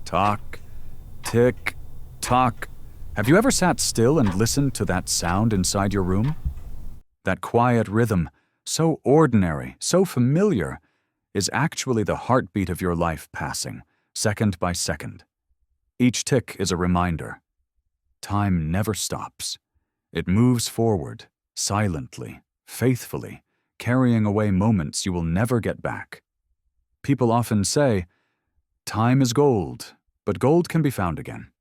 tock, tick, tock. Have you ever sat still and listened to that sound inside your room? That quiet rhythm, so ordinary, so familiar, is actually the heartbeat of your life passing, second by second. Each tick is a reminder. Time never stops. It moves forward, silently, faithfully, carrying away moments you will never get back. People often say, time is gold, but gold can be found again.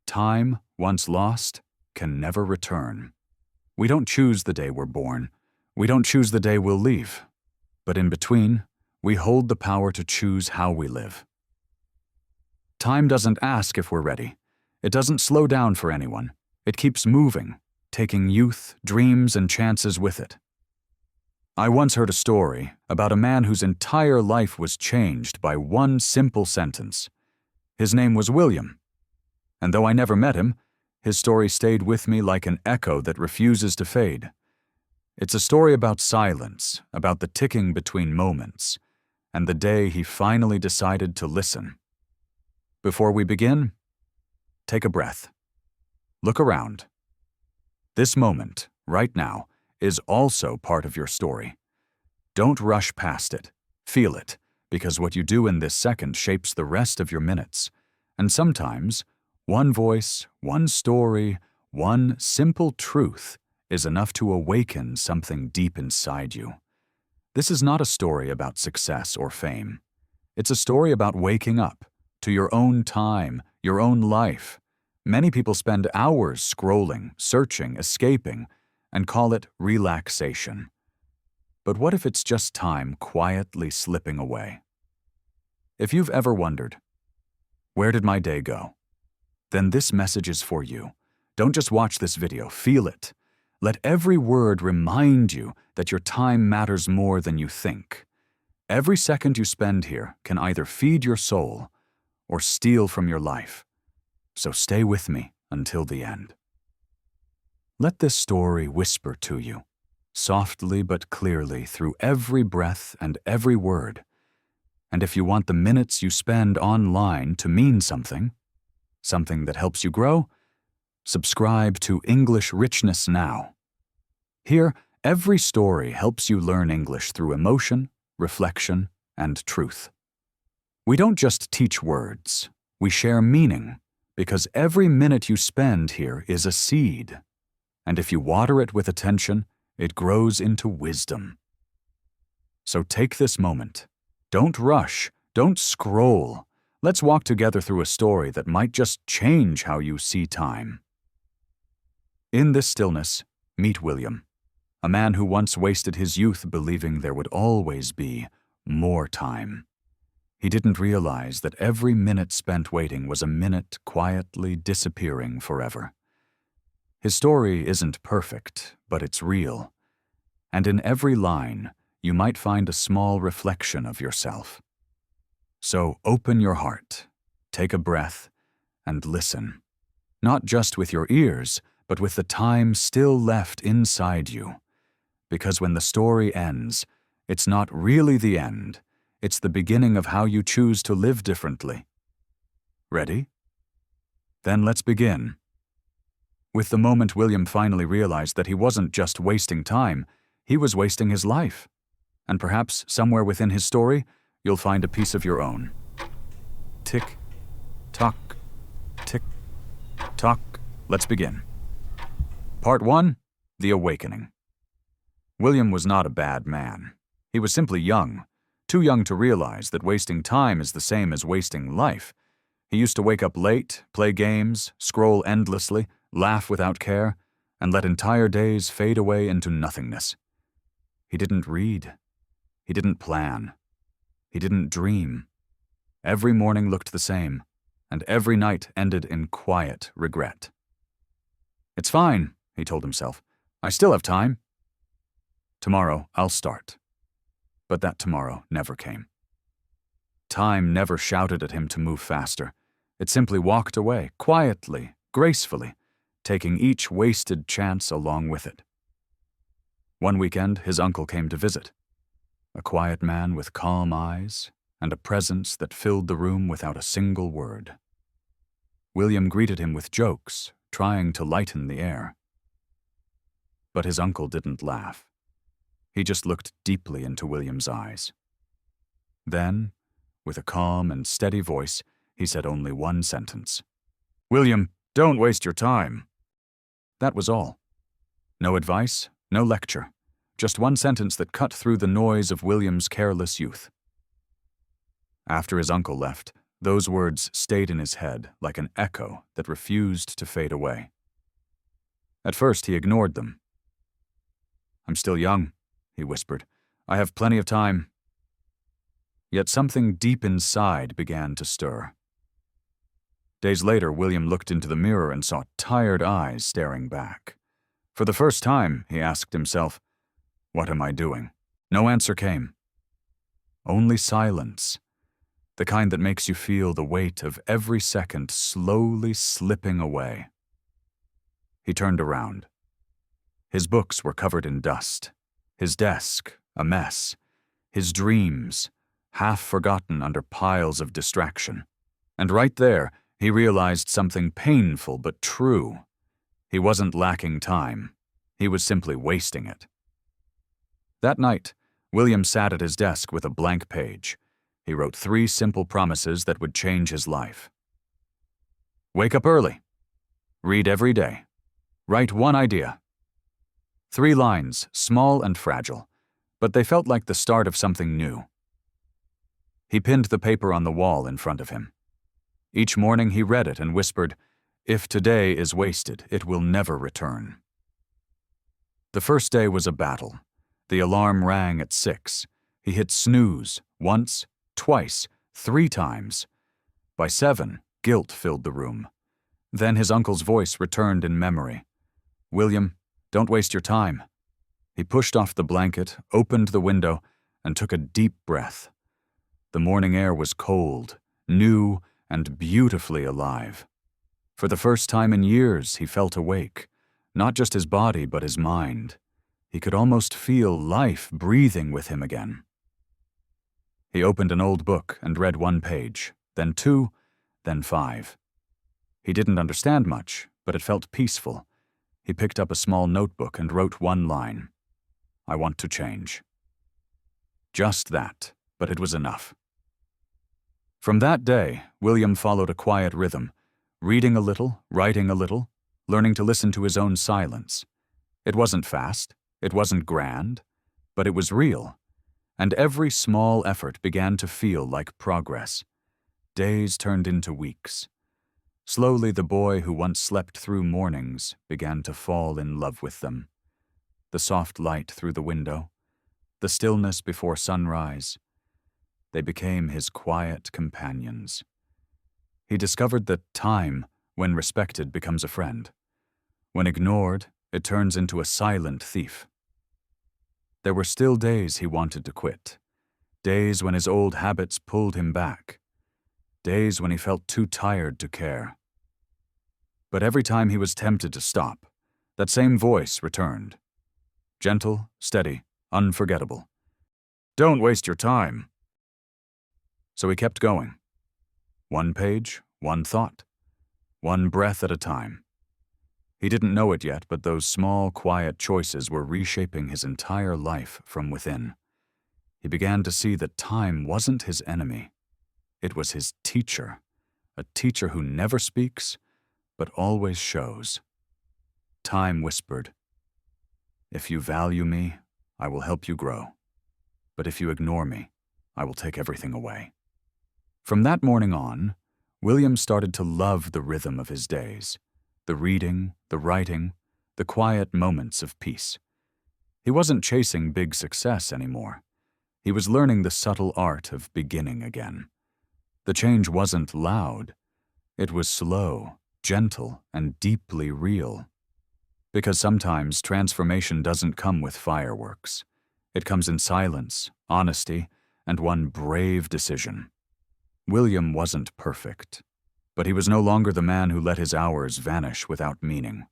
Time, once lost, can never return. We don't choose the day we're born. We don't choose the day we'll leave. But in between, we hold the power to choose how we live. Time doesn't ask if we're ready. It doesn't slow down for anyone. It keeps moving, taking youth, dreams, and chances with it. I once heard a story about a man whose entire life was changed by one simple sentence. His name was William. And though I never met him, his story stayed with me like an echo that refuses to fade. It's a story about silence, about the ticking between moments, and the day he finally decided to listen. Before we begin, take a breath. Look around. This moment, right now, is also part of your story. Don't rush past it. Feel it, because what you do in this second shapes the rest of your minutes. And sometimes, one voice, one story, one simple truth is enough to awaken something deep inside you. This is not a story about success or fame. It's a story about waking up to your own time, your own life. Many people spend hours scrolling, searching, escaping, and call it relaxation. But what if it's just time quietly slipping away? If you've ever wondered, where did my day go? Then this message is for you. Don't just watch this video, feel it. Let every word remind you that your time matters more than you think. Every second you spend here can either feed your soul or steal from your life. So stay with me until the end. Let this story whisper to you, softly but clearly through every breath and every word. And if you want the minutes you spend online to mean something that helps you grow, subscribe to English Richness now. Here, every story helps you learn English through emotion, reflection, and truth. We don't just teach words, we share meaning, because every minute you spend here is a seed. And if you water it with attention, it grows into wisdom. So take this moment. Don't rush. Don't scroll. Let's walk together through a story that might just change how you see time. In this stillness, meet William, a man who once wasted his youth believing there would always be more time. He didn't realize that every minute spent waiting was a minute quietly disappearing forever. His story isn't perfect, but it's real. And in every line, you might find a small reflection of yourself. So open your heart, take a breath, and listen. Not just with your ears, but with the time still left inside you. Because when the story ends, it's not really the end. It's the beginning of how you choose to live differently. Ready? Then let's begin. With the moment William finally realized that he wasn't just wasting time, he was wasting his life. And perhaps somewhere within his story, you'll find a piece of your own. Tick, tock, tick, tock. Let's begin. Part 1, The Awakening. William was not a bad man. He was simply young, too young to realize that wasting time is the same as wasting life. He used to wake up late, play games, scroll endlessly, laugh without care, and let entire days fade away into nothingness. He didn't read. He didn't plan. He didn't dream. Every morning looked the same, and every night ended in quiet regret. It's fine, he told himself. I still have time. Tomorrow I'll start. But that tomorrow never came. Time never shouted at him to move faster. It simply walked away, quietly, gracefully, taking each wasted chance along with it. One weekend, his uncle came to visit. A quiet man with calm eyes and a presence that filled the room without a single word. William greeted him with jokes, trying to lighten the air. But his uncle didn't laugh. He just looked deeply into William's eyes. Then, with a calm and steady voice, he said only one sentence. "William, don't waste your time." That was all. No advice, no lecture, just one sentence that cut through the noise of William's careless youth. After his uncle left, those words stayed in his head like an echo that refused to fade away. At first, he ignored them. "I'm still young," he whispered. "I have plenty of time." Yet something deep inside began to stir. Days later, William looked into the mirror and saw tired eyes staring back. For the first time, he asked himself, "What am I doing?" No answer came. Only silence, the kind that makes you feel the weight of every second slowly slipping away. He turned around. His books were covered in dust, his desk a mess, his dreams half forgotten under piles of distraction. And right there, he realized something painful but true. He wasn't lacking time. He was simply wasting it. That night, William sat at his desk with a blank page. He wrote 3 simple promises that would change his life. Wake up early. Read every day. Write one idea. 3 lines, small and fragile, but they felt like the start of something new. He pinned the paper on the wall in front of him. Each morning he read it and whispered, "If today is wasted, it will never return." The first day was a battle. The alarm rang at 6. He hit snooze once, twice, 3 times. By 7, guilt filled the room. Then his uncle's voice returned in memory. "William, don't waste your time." He pushed off the blanket, opened the window, and took a deep breath. The morning air was cold, new, and beautifully alive. For the first time in years, he felt awake, not just his body but his mind. He could almost feel life breathing with him again. He opened an old book and read 1 page, then 2, then 5. He didn't understand much, but it felt peaceful. He picked up a small notebook and wrote 1 line. "I want to change." Just that, but it was enough. From that day, William followed a quiet rhythm, reading a little, writing a little, learning to listen to his own silence. It wasn't fast, it wasn't grand, but it was real, and every small effort began to feel like progress. Days turned into weeks. Slowly, the boy who once slept through mornings began to fall in love with them. The soft light through the window, the stillness before sunrise. They became his quiet companions. He discovered that time, when respected, becomes a friend. When ignored, it turns into a silent thief. There were still days he wanted to quit. Days when his old habits pulled him back. Days when he felt too tired to care. But every time he was tempted to stop, that same voice returned. Gentle, steady, unforgettable. "Don't waste your time." So he kept going. 1 page, 1 thought, 1 breath at a time. He didn't know it yet, but those small, quiet choices were reshaping his entire life from within. He began to see that time wasn't his enemy. It was his teacher, a teacher who never speaks, but always shows. Time whispered, "If you value me, I will help you grow. But if you ignore me, I will take everything away." From that morning on, William started to love the rhythm of his days, the reading, the writing, the quiet moments of peace. He wasn't chasing big success anymore. He was learning the subtle art of beginning again. The change wasn't loud. It was slow, gentle, and deeply real. Because sometimes transformation doesn't come with fireworks. It comes in silence, honesty, and one brave decision. William wasn't perfect, but he was no longer the man who let his hours vanish without meaning.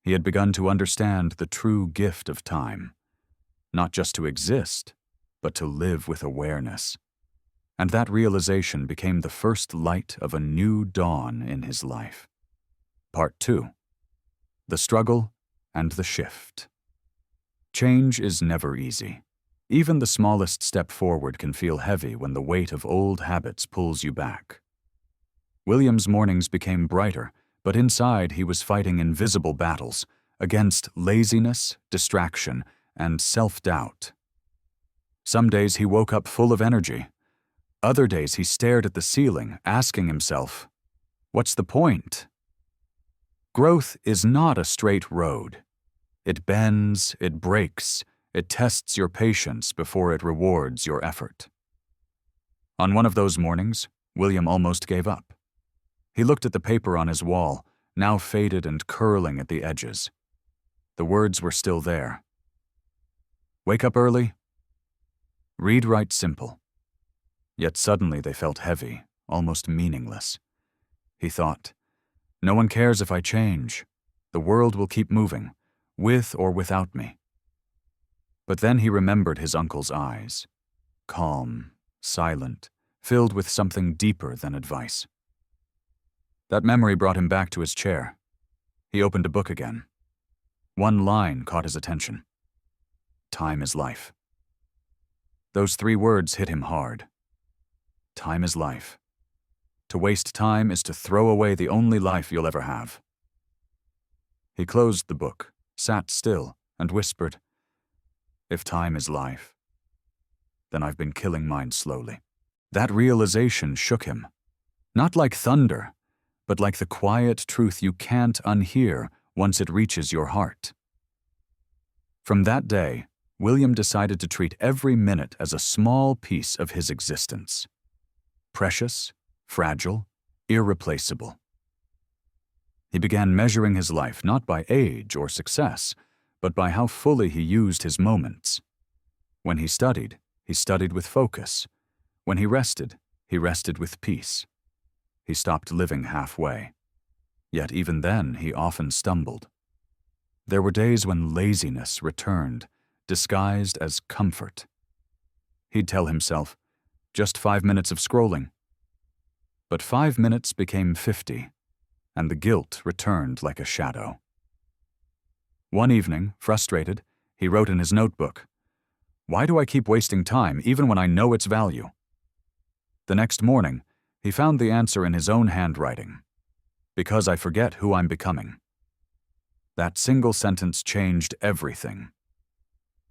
He had begun to understand the true gift of time, not just to exist, but to live with awareness. And that realization became the first light of a new dawn in his life. Part 2. The Struggle and the Shift. Change is never easy. Even the smallest step forward can feel heavy when the weight of old habits pulls you back. William's mornings became brighter, but inside he was fighting invisible battles against laziness, distraction, and self-doubt. Some days he woke up full of energy. Other days he stared at the ceiling, asking himself, "What's the point?" Growth is not a straight road. It bends, it breaks, it tests your patience before it rewards your effort. On one of those mornings, William almost gave up. He looked at the paper on his wall, now faded and curling at the edges. The words were still there. Wake up early. Read write simple. Yet suddenly they felt heavy, almost meaningless. He thought, no one cares if I change. The world will keep moving, with or without me. But then he remembered his uncle's eyes, calm, silent, filled with something deeper than advice. That memory brought him back to his chair. He opened a book again. One line caught his attention. Time is life. Those 3 words hit him hard. Time is life. To waste time is to throw away the only life you'll ever have. He closed the book, sat still, and whispered, "If time is life, then I've been killing mine slowly." That realization shook him. Not like thunder, but like the quiet truth you can't unhear once it reaches your heart. From that day, William decided to treat every minute as a small piece of his existence. Precious, fragile, irreplaceable. He began measuring his life not by age or success, but by how fully he used his moments. When he studied with focus. When he rested with peace. He stopped living halfway. Yet even then, he often stumbled. There were days when laziness returned, disguised as comfort. He'd tell himself, just 5 minutes of scrolling. But 5 minutes became 50, and the guilt returned like a shadow. One evening, frustrated, he wrote in his notebook, "Why do I keep wasting time even when I know its value?" The next morning, he found the answer in his own handwriting. "Because I forget who I'm becoming." That single sentence changed everything.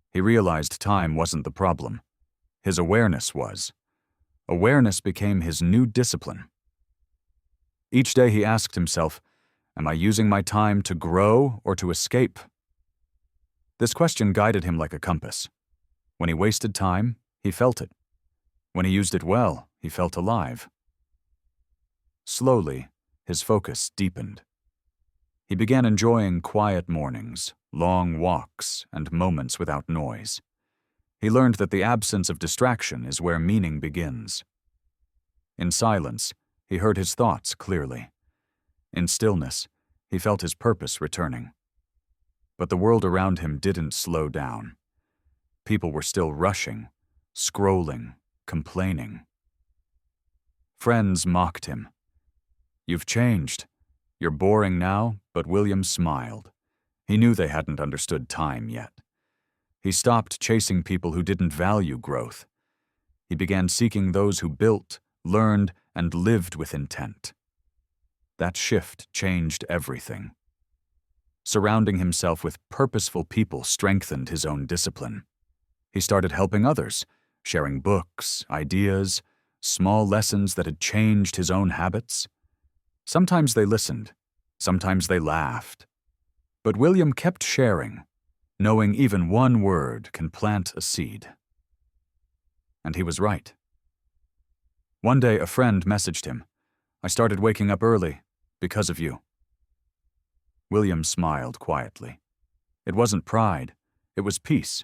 He realized time wasn't the problem. His awareness was. Awareness became his new discipline. Each day he asked himself, am I using my time to grow or to escape? This question guided him like a compass. When he wasted time, he felt it. When he used it well, he felt alive. Slowly, his focus deepened. He began enjoying quiet mornings, long walks, and moments without noise. He learned that the absence of distraction is where meaning begins. In silence, he heard his thoughts clearly. In stillness, he felt his purpose returning. But the world around him didn't slow down. People were still rushing, scrolling, complaining. Friends mocked him. "You've changed. You're boring now," but William smiled. He knew they hadn't understood time yet. He stopped chasing people who didn't value growth. He began seeking those who built, learned, and lived with intent. That shift changed everything. Surrounding himself with purposeful people strengthened his own discipline. He started helping others, sharing books, ideas, small lessons that had changed his own habits. Sometimes they listened, sometimes they laughed. But William kept sharing, knowing even one word can plant a seed. And he was right. One day a friend messaged him, "I started waking up early because of you." William smiled quietly. It wasn't pride, it was peace.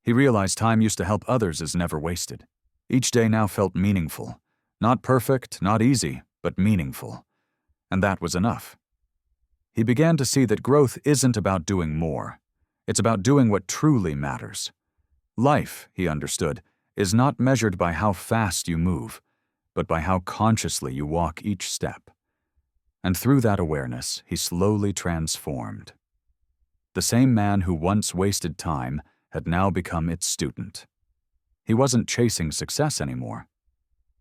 He realized time used to help others is never wasted. Each day now felt meaningful. Not perfect, not easy, but meaningful. And that was enough. He began to see that growth isn't about doing more. It's about doing what truly matters. Life, he understood, is not measured by how fast you move, but by how consciously you walk each step. And through that awareness, he slowly transformed. The same man who once wasted time had now become its student. He wasn't chasing success anymore.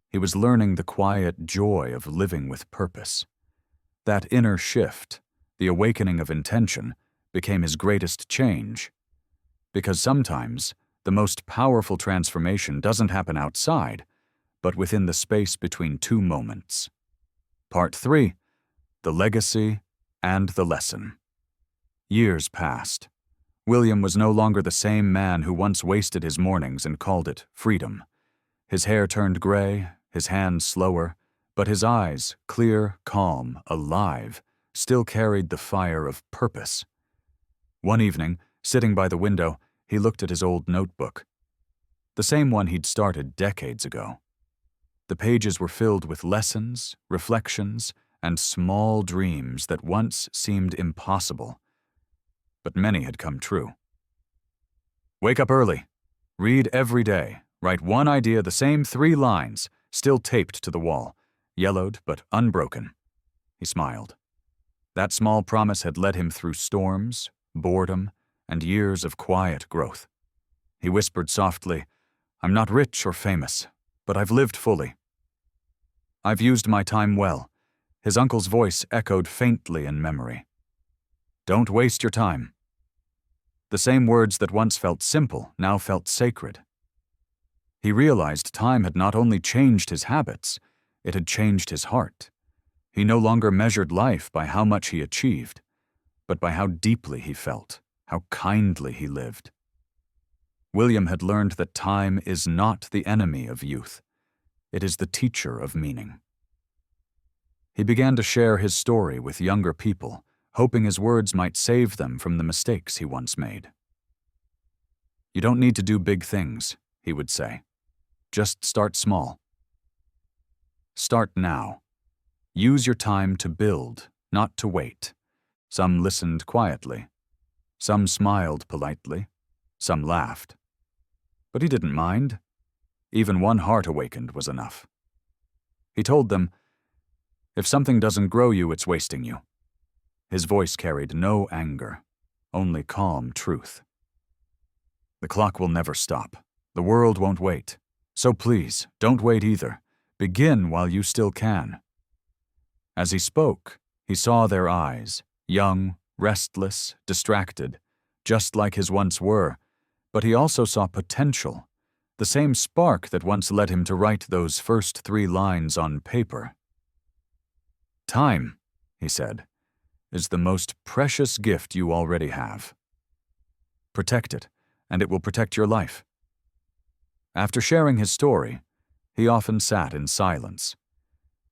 He was learning the quiet joy of living with purpose. That inner shift, the awakening of intention, became his greatest change. Because sometimes, the most powerful transformation doesn't happen outside, but within the space between two moments. Part 3. The Legacy and the Lesson. Years passed. William was no longer the same man who once wasted his mornings and called it freedom. His hair turned gray, his hands slower, but his eyes, clear, calm, alive, still carried the fire of purpose. One evening, sitting by the window, he looked at his old notebook. The same one he'd started decades ago. The pages were filled with lessons, reflections, and small dreams that once seemed impossible. But many had come true. Wake up early. Read every day. Write one idea, the same 3 lines, still taped to the wall, yellowed but unbroken. He smiled. That small promise had led him through storms, boredom, and years of quiet growth. He whispered softly, "I'm not rich or famous, but I've lived fully. I've used my time well." His uncle's voice echoed faintly in memory. "Don't waste your time." The same words that once felt simple now felt sacred. He realized time had not only changed his habits, it had changed his heart. He no longer measured life by how much he achieved, but by how deeply he felt, how kindly he lived. William had learned that time is not the enemy of youth. It is the teacher of meaning. He began to share his story with younger people, hoping his words might save them from the mistakes he once made. "You don't need to do big things," he would say. "Just start small. Start now. Use your time to build, not to wait." Some listened quietly. Some smiled politely. Some laughed. But he didn't mind. Even one heart awakened was enough. He told them, "If something doesn't grow you, it's wasting you." His voice carried no anger, only calm truth. "The clock will never stop. The world won't wait. So please, don't wait either. Begin while you still can." As he spoke, he saw their eyes, young, restless, distracted, just like his once were, but he also saw potential, the same spark that once led him to write those first 3 lines on paper. "Time," he said, "is the most precious gift you already have. Protect it, and it will protect your life." After sharing his story, he often sat in silence.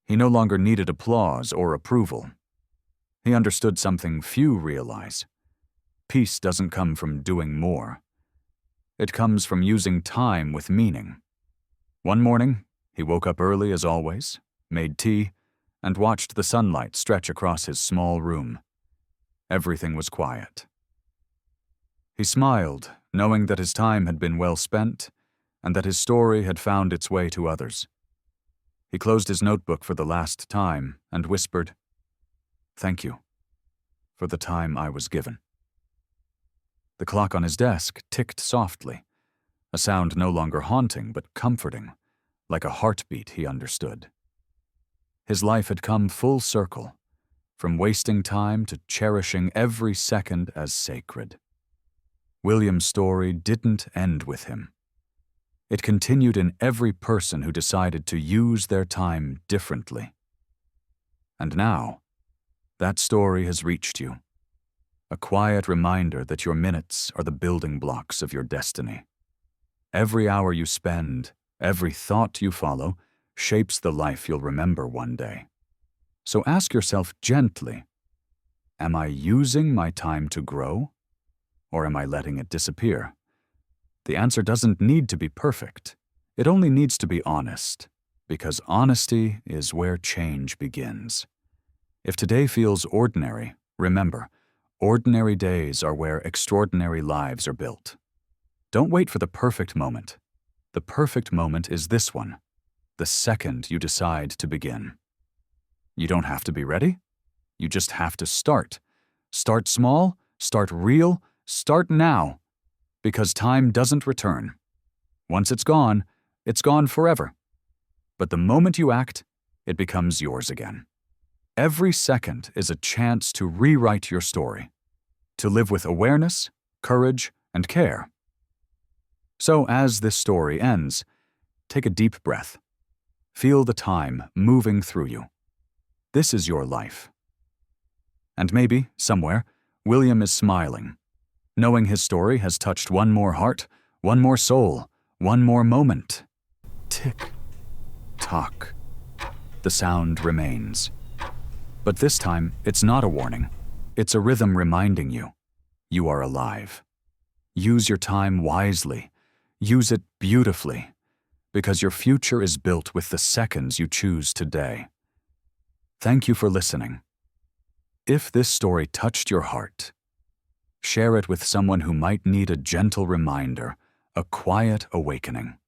He no longer needed applause or approval. He understood something few realize. Peace doesn't come from doing more. It comes from using time with meaning. One morning, he woke up early as always, made tea, and watched the sunlight stretch across his small room. Everything was quiet. He smiled, knowing that his time had been well spent and that his story had found its way to others. He closed his notebook for the last time and whispered, "Thank you for the time I was given." The clock on his desk ticked softly, a sound no longer haunting but comforting, like a heartbeat he understood. His life had come full circle, from wasting time to cherishing every second as sacred. William's story didn't end with him. It continued in every person who decided to use their time differently. And now, that story has reached you, a quiet reminder that your minutes are the building blocks of your destiny. Every hour you spend, every thought you follow, shapes the life you'll remember one day. So ask yourself gently, am I using my time to grow, or am I letting it disappear? The answer doesn't need to be perfect. It only needs to be honest, because honesty is where change begins. If today feels ordinary, remember, ordinary days are where extraordinary lives are built. Don't wait for the perfect moment. The perfect moment is this one, the second you decide to begin. You don't have to be ready. You just have to start. Start small, start real, start now. Because time doesn't return. Once it's gone forever. But the moment you act, it becomes yours again. Every second is a chance to rewrite your story, to live with awareness, courage, and care. So as this story ends, take a deep breath. Feel the time moving through you. This is your life. And maybe, somewhere, William is smiling, knowing his story has touched one more heart, one more soul, one more moment. Tick, tock. The sound remains. But this time, it's not a warning. It's a rhythm reminding you, you are alive. Use your time wisely. Use it beautifully, because your future is built with the seconds you choose today. Thank you for listening. If this story touched your heart, share it with someone who might need a gentle reminder, a quiet awakening.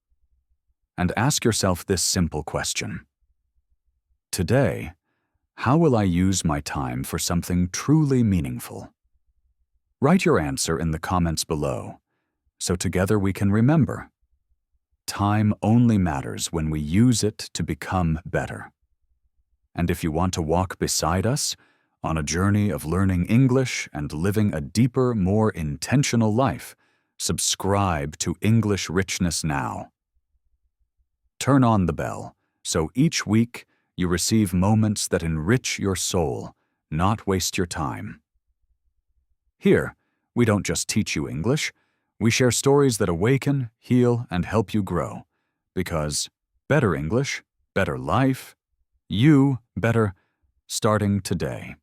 And ask yourself this simple question. Today, how will I use my time for something truly meaningful? Write your answer in the comments below, so together we can remember. Time only matters when we use it to become better. And if you want to walk beside us on a journey of learning English and living a deeper, more intentional life, subscribe to English Richness now. Turn on the bell so each week you receive moments that enrich your soul, not waste your time. Here, we don't just teach you English, we share stories that awaken, heal, and help you grow. Because better English, better life, you better, starting today.